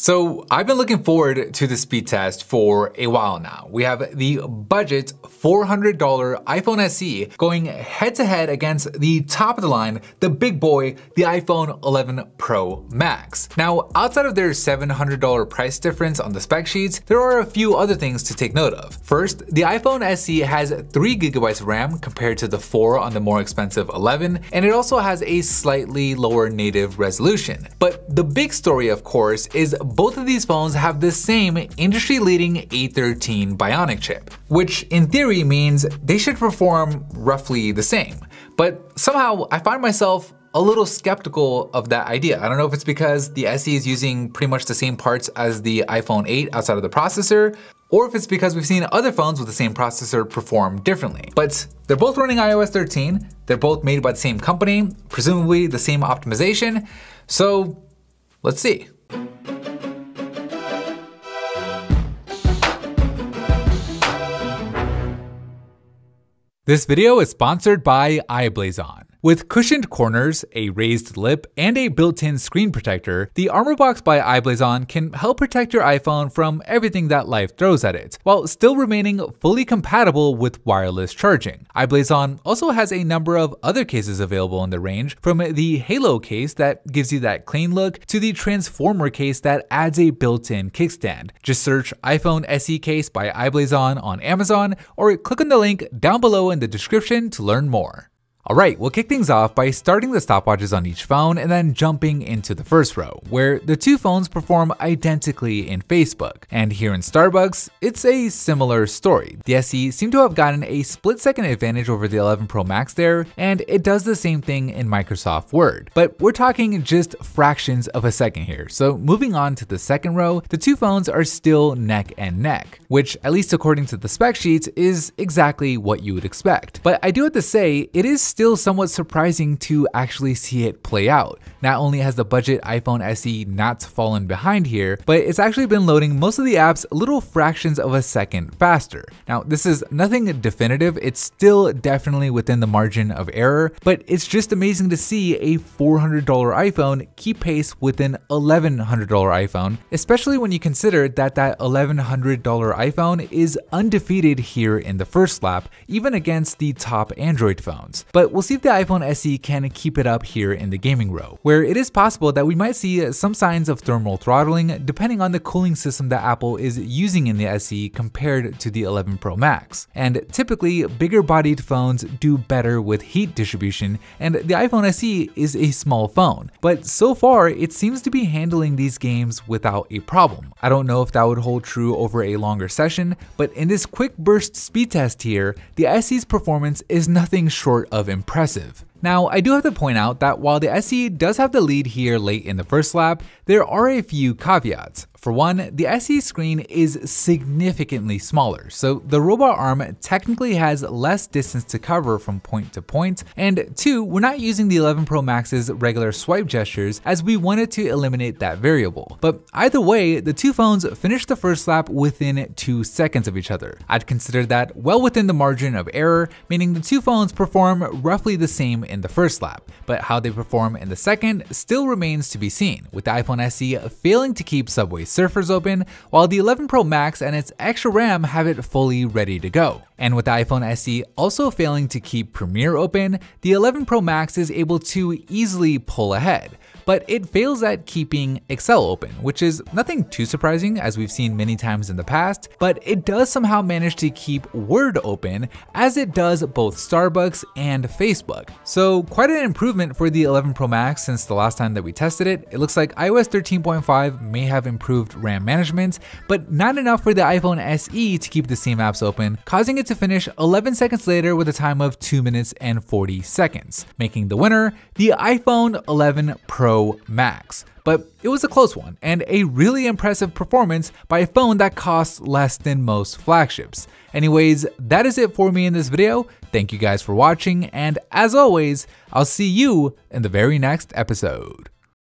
So I've been looking forward to the speed test for a while now. We have the budget $400 iPhone SE going head to head against the top of the line, the big boy, the iPhone 11 Pro Max. Now, outside of their $700 price difference on the spec sheets, there are a few other things to take note of. First, the iPhone SE has 3GB of RAM compared to the 4 on the more expensive 11, and it also has a slightly lower native resolution. But the big story, of course, is both of these phones have the same industry-leading A13 Bionic chip, which in theory means they should perform roughly the same. But somehow I find myself a little skeptical of that idea. I don't know if it's because the SE is using pretty much the same parts as the iPhone 8 outside of the processor, or if it's because we've seen other phones with the same processor perform differently. But they're both running iOS 13, they're both made by the same company, presumably the same optimization, so let's see. This video is sponsored by iBlazon. With cushioned corners, a raised lip, and a built-in screen protector, the Armor Box by iBlazon can help protect your iPhone from everything that life throws at it, while still remaining fully compatible with wireless charging. iBlazon also has a number of other cases available in the range, from the Halo case that gives you that clean look to the Transformer case that adds a built-in kickstand. Just search iPhone SE case by iBlazon on Amazon, or click on the link down below in the description to learn more. Alright, we'll kick things off by starting the stopwatches on each phone and then jumping into the first row, where the two phones perform identically in Facebook. And here in Starbucks, it's a similar story. The SE seemed to have gotten a split-second advantage over the 11 Pro Max there, and it does the same thing in Microsoft Word. But we're talking just fractions of a second here, so moving on to the second row, the two phones are still neck and neck, which, at least according to the spec sheets, is exactly what you would expect. But I do have to say, it is still somewhat surprising to actually see it play out. Not only has the budget iPhone SE not fallen behind here, but it's actually been loading most of the apps little fractions of a second faster. Now, this is nothing definitive, it's still definitely within the margin of error, but it's just amazing to see a $400 iPhone keep pace with an $1,100 iPhone, especially when you consider that $1,100 iPhone is undefeated here in the first lap, even against the top Android phones. But we'll see if the iPhone SE can keep it up here in the gaming row, where it is possible that we might see some signs of thermal throttling depending on the cooling system that Apple is using in the SE compared to the 11 Pro Max. And typically, bigger bodied phones do better with heat distribution, and the iPhone SE is a small phone. But so far, it seems to be handling these games without a problem. I don't know if that would hold true over a longer session, but in this quick burst speed test here, the SE's performance is nothing short of impressive. Now, I do have to point out that while the SE does have the lead here late in the first lap, there are a few caveats. For one, the SE screen is significantly smaller, so the robot arm technically has less distance to cover from point to point, and two, we're not using the 11 Pro Max's regular swipe gestures as we wanted to eliminate that variable. But either way, the two phones finished the first lap within 2 seconds of each other. I'd consider that well within the margin of error, meaning the two phones perform roughly the same in the first lap, but how they perform in the second still remains to be seen, with the iPhone SE failing to keep Subway Surfers open, while the 11 Pro Max and its extra RAM have it fully ready to go. And with the iPhone SE also failing to keep Premiere open, the 11 Pro Max is able to easily pull ahead. But it fails at keeping Excel open, which is nothing too surprising as we've seen many times in the past, but it does somehow manage to keep Word open as it does both Starbucks and Facebook. So quite an improvement for the 11 Pro Max since the last time that we tested it. It looks like iOS 13.5 may have improved RAM management, but not enough for the iPhone SE to keep the same apps open, causing it to finish 11 seconds later with a time of 2 minutes and 40 seconds, making the winner the iPhone 11 Pro Max. But it was a close one, and a really impressive performance by a phone that costs less than most flagships. Anyways, that is it for me in this video. Thank you guys for watching, and as always, I'll see you in the very next episode.